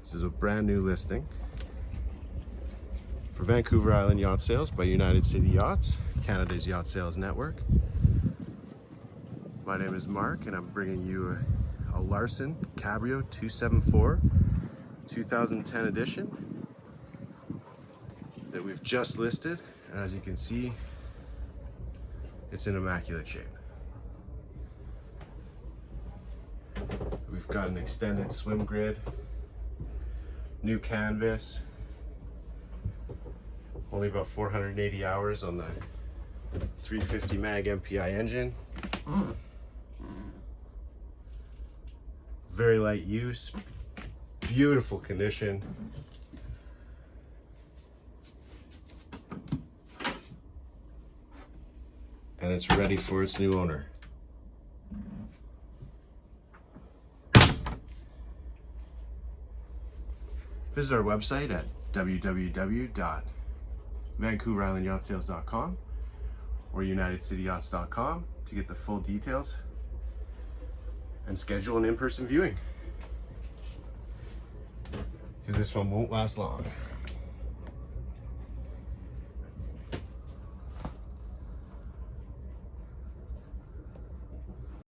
This is a brand new listing for Vancouver Island Yacht Sales by United City Yachts, Canada's yacht sales network. My name is Mark and I'm bringing you a Larson Cabrio 274 2010 edition that we've just listed. And as you can see, it's in immaculate shape. We've got an extended swim grid, new canvas, only about 480 hours on the 350 mag MPI engine. Very light use, beautiful condition. And it's ready for its new owner. Visit our website at www.vancouverislandyachtsales.com or unitedcityyachts.com to get the full details and schedule an in-person viewing, because this one won't last long.